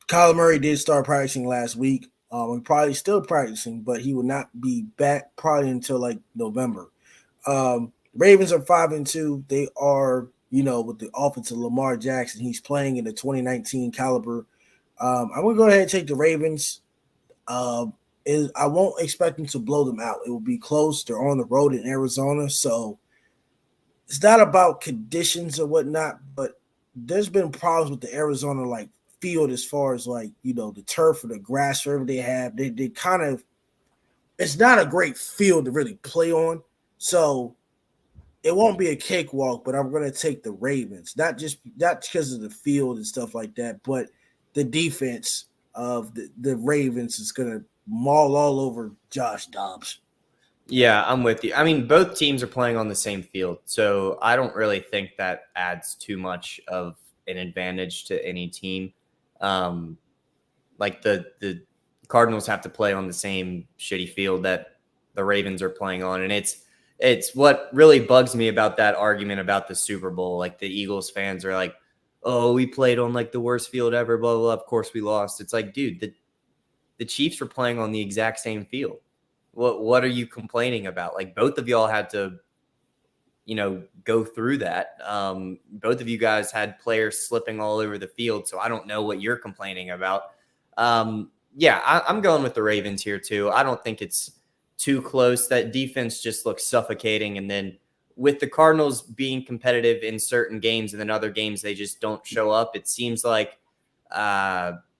B: Kyler Murray did start practicing last week. He's probably still practicing, but he will not be back probably until like November. Ravens are 5-2. They are, with the offense of Lamar Jackson. He's playing in the 2019 caliber. I'm going to go ahead and take the Ravens. I won't expect them to blow them out. It will be close. They're on the road in Arizona, so it's not about conditions or whatnot, but there's been problems with the Arizona field as far as the turf or the grass, wherever they have. They kind of, it's not a great field to really play on, so it won't be a cakewalk. But I'm going to take the Ravens, not because of the field and stuff like that, but the defense of the Ravens is going to maul all over Josh Dobbs.
A: Yeah, I'm with you. I mean, both teams are playing on the same field, so I don't really think that adds too much of an advantage to any team. The Cardinals have to play on the same shitty field that the Ravens are playing on, and it's what really bugs me about that argument about the Super Bowl. Like, the Eagles fans are like, "Oh, we played on the worst field ever, blah blah blah. Of course we lost." It's like, dude, the Chiefs were playing on the exact same field. What are you complaining about? Like, both of y'all had to, go through that. Both of you guys had players slipping all over the field, so I don't know what you're complaining about. I'm going with the Ravens here too. I don't think it's too close. That defense just looks suffocating, and then with the Cardinals being competitive in certain games and then other games they just don't show up, it seems like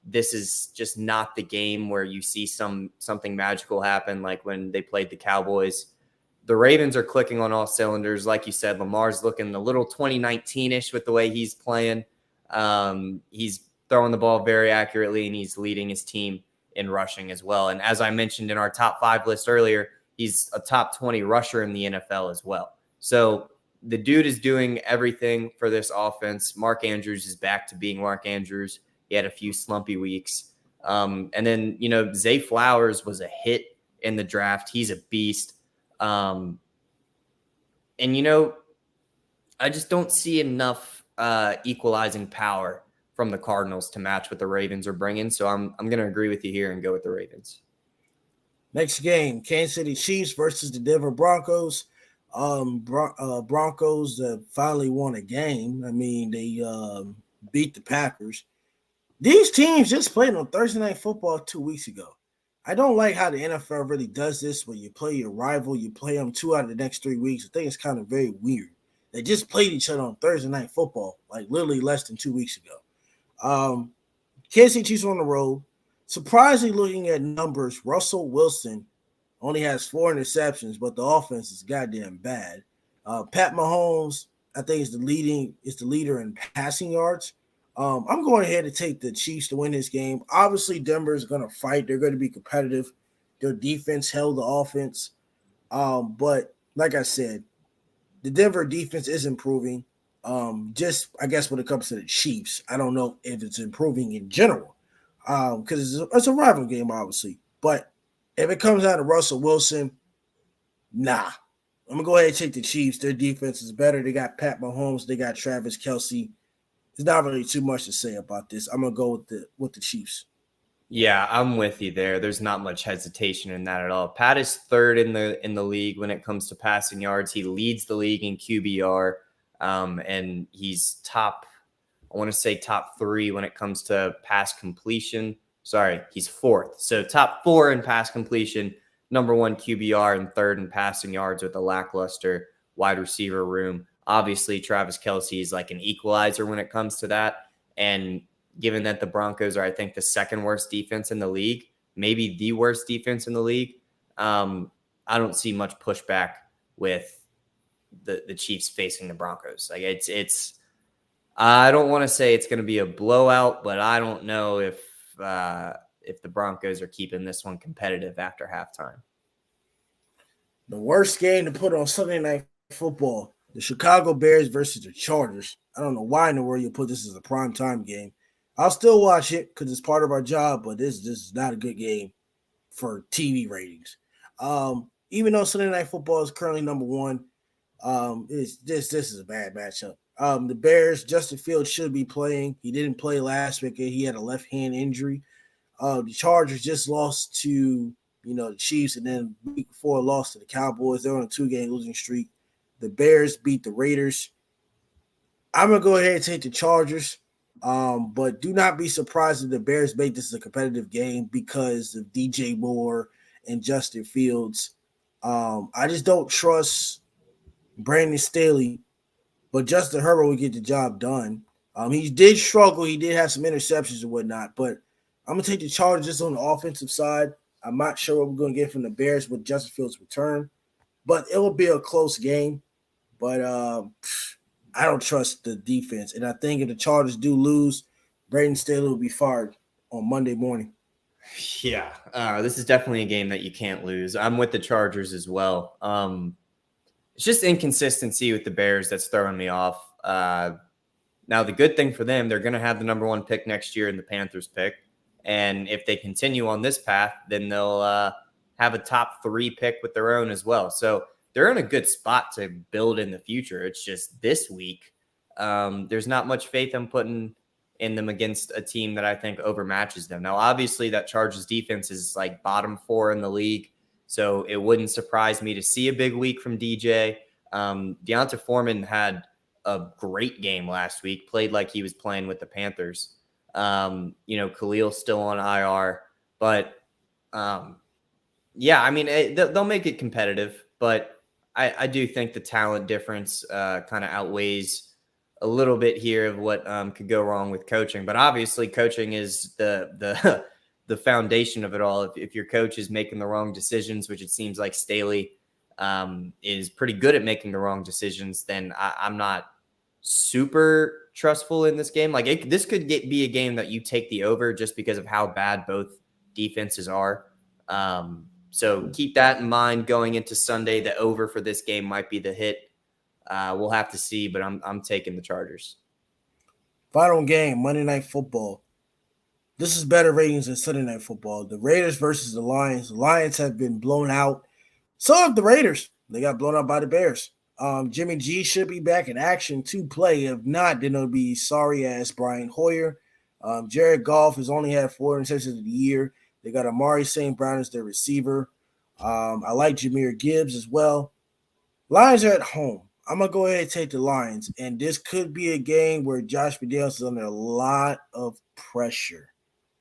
A: this is just not the game where you see something magical happen, like when they played the Cowboys. The Ravens are clicking on all cylinders. Like you said, Lamar's looking a little 2019-ish with the way he's playing. He's throwing the ball very accurately, and he's leading his team in rushing as well. And as I mentioned in our top 5 list earlier, he's a top 20 rusher in the NFL as well. So the dude is doing everything for this offense. Mark Andrews is back to being Mark Andrews. He had a few slumpy weeks. And then, Zay Flowers was a hit in the draft. He's a beast. I just don't see enough equalizing power from the Cardinals to match what the Ravens are bringing. So I'm going to agree with you here and go with the Ravens.
B: Next game, Kansas City Chiefs versus the Denver Broncos. Broncos finally won a game. I mean, they beat the Packers. These teams just played on Thursday Night Football 2 weeks ago. I don't like how the NFL really does this, where you play your rival, you play them 2 out of the next 3 weeks. I think it's kind of very weird. They just played each other on Thursday Night Football, literally less than 2 weeks ago. Kansas City Chiefs on the road. Surprisingly, looking at numbers, Russell Wilson only has 4 interceptions, but the offense is goddamn bad. Pat Mahomes, I think, is the leader in passing yards. I'm going ahead to take the Chiefs to win this game. Obviously, Denver is going to fight. They're going to be competitive. Their defense held the offense. But like I said, the Denver defense is improving. Just, I guess, when it comes to the Chiefs, I don't know if it's improving in general, because it's a rival game, obviously. But if it comes down to Russell Wilson, nah. I'm going to go ahead and take the Chiefs. Their defense is better. They got Pat Mahomes. They got Travis Kelce. There's not really too much to say about this. I'm going to go with the Chiefs.
A: Yeah, I'm with you there. There's not much hesitation in that at all. Pat is 3rd in the league when it comes to passing yards. He leads the league in QBR, and he's top 3 when it comes to pass completion. Sorry, he's 4th. So top 4 in pass completion, number 1 QBR, and 3rd in passing yards with a lackluster wide receiver room. Obviously, Travis Kelce is like an equalizer when it comes to that. And given that the Broncos are, I think, the 2nd worst defense in the league, maybe the worst defense in the league, I don't see much pushback with the Chiefs facing the Broncos. Like, it's I don't want to say it's going to be a blowout, but I don't know if if the Broncos are keeping this one competitive after halftime.
B: The worst game to put on Sunday Night Football, the Chicago Bears versus the Chargers. I don't know why in the world you put this as a primetime game. I'll still watch it because it's part of our job, but this is not a good game for TV ratings. Even though Sunday Night Football is currently number one, this is a bad matchup. The Bears, Justin Fields should be playing. He didn't play last week. He had a left hand injury. The Chargers just lost to the Chiefs, and then week before lost to the Cowboys. They're on a 2-game losing streak. The Bears beat the Raiders. I'm gonna go ahead and take the Chargers. But do not be surprised if the Bears make this a competitive game because of DJ Moore and Justin Fields. I just don't trust Brandon Staley, but Justin Herbert will get the job done. He did struggle. He did have some interceptions and whatnot, but I'm going to take the Chargers on the offensive side. I'm not sure what we're going to get from the Bears with Justin Fields' return, but it will be a close game. But I don't trust the defense. And I think if the Chargers do lose, Brandon Staley will be fired on Monday morning.
A: Yeah, this is definitely a game that you can't lose. I'm with the Chargers as well. It's just inconsistency with the Bears that's throwing me off. Now, the good thing for them, they're going to have the number 1 pick next year in the Panthers pick. And if they continue on this path, then they'll have a top 3 pick with their own as well. So they're in a good spot to build in the future. It's just this week, there's not much faith I'm putting in them against a team that I think overmatches them. Now, obviously, that Chargers defense is like bottom 4 in the league, so it wouldn't surprise me to see a big week from DJ. Deonta Foreman had a great game last week, played like he was playing with the Panthers. Khalil's still on IR, but yeah, I mean, they'll make it competitive, but I do think the talent difference kind of outweighs a little bit here of what could go wrong with coaching. But obviously, coaching is the foundation of it all. If your coach is making the wrong decisions, which it seems like Staley is pretty good at making the wrong decisions, then I'm not super trustful in this game. Like this could be a game that you take the over just because of how bad both defenses are. So keep that in mind going into Sunday. The over for this game might be the hit. We'll have to see, but I'm taking the Chargers.
B: Final game, Monday Night Football. This is better ratings than Sunday Night Football. The Raiders versus the Lions. The Lions have been blown out. So have the Raiders. They got blown out by the Bears. Jimmy G should be back in action to play. If not, then it'll be sorry-ass Brian Hoyer. Jared Goff has only had 4 interceptions of the year. They got Amari St. Brown as their receiver. I like Jahmyr Gibbs as well. Lions are at home. I'm going to go ahead and take the Lions. And this could be a game where Josh McDaniels is under a lot of pressure.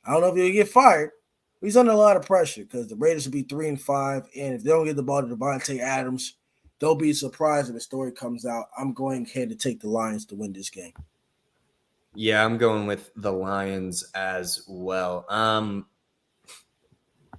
B: I don't know if he'll get fired, but he's under a lot of pressure because the Raiders will be 3-5. And if they don't get the ball to Devontae Adams, they'll be surprised if the story comes out. I'm going ahead to take the Lions to win this game.
A: Yeah, I'm going with the Lions as well.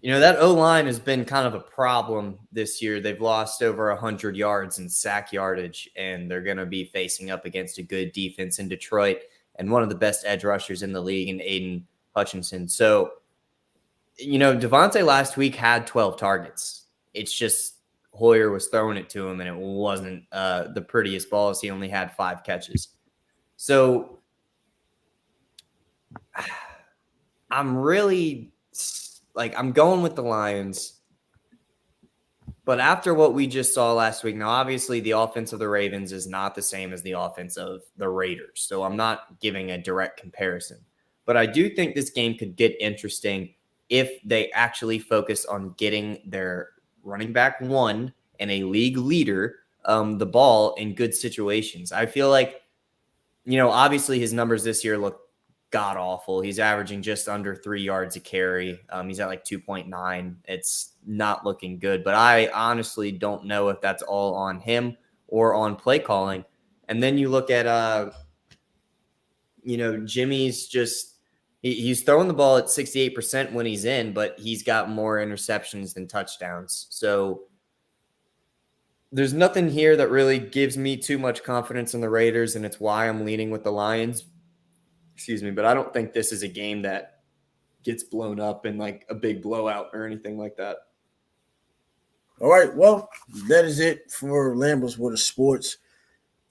A: That O-line has been kind of a problem this year. They've lost over 100 yards in sack yardage, and they're going to be facing up against a good defense in Detroit and one of the best edge rushers in the league in Aiden Hutchinson. So, Devontae last week had 12 targets. It's just Hoyer was throwing it to him, and it wasn't the prettiest balls. He only had 5 catches. So I'm really I'm going with the Lions. But after what we just saw last week, now obviously the offense of the Ravens is not the same as the offense of the Raiders. So I'm not giving a direct comparison. But I do think this game could get interesting if they actually focus on getting their running back 1 and a league leader the ball in good situations. I feel like, obviously his numbers this year look god awful. He's averaging just under 3 yards a carry. He's at 2.9. It's not looking good, but I honestly don't know if that's all on him or on play calling. And then you look at, Jimmy's just, he's throwing the ball at 68% when he's in, but he's got more interceptions than touchdowns. So there's nothing here that really gives me too much confidence in the Raiders, and it's why I'm leaning with the Lions. Excuse me, but I don't think this is a game that gets blown up in like a big blowout or anything like that.
B: All right, well, that is it for Lambo's World of Sports.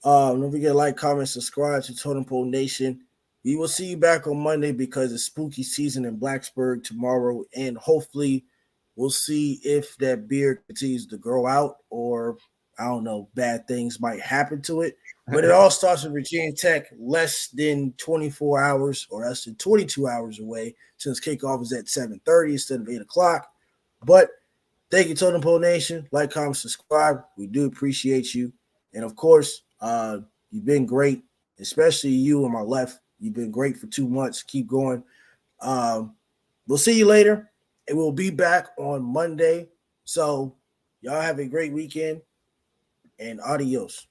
B: Don't forget to like, comment, subscribe to Totem Pole Nation. We will see you back on Monday because it's spooky season in Blacksburg tomorrow, and hopefully we'll see if that beard continues to grow out, or I don't know, bad things might happen to it. But it all starts with Virginia Tech, less than 24 hours or less than 22 hours away, since kickoff is at 7:30 instead of 8 o'clock. But thank you, Totem Pole Nation. Like, comment, subscribe. We do appreciate you. And of course, you've been great, especially you on my left. You've been great for 2 months. Keep going. We'll see you later, and we'll be back on Monday. So y'all have a great weekend, and adios.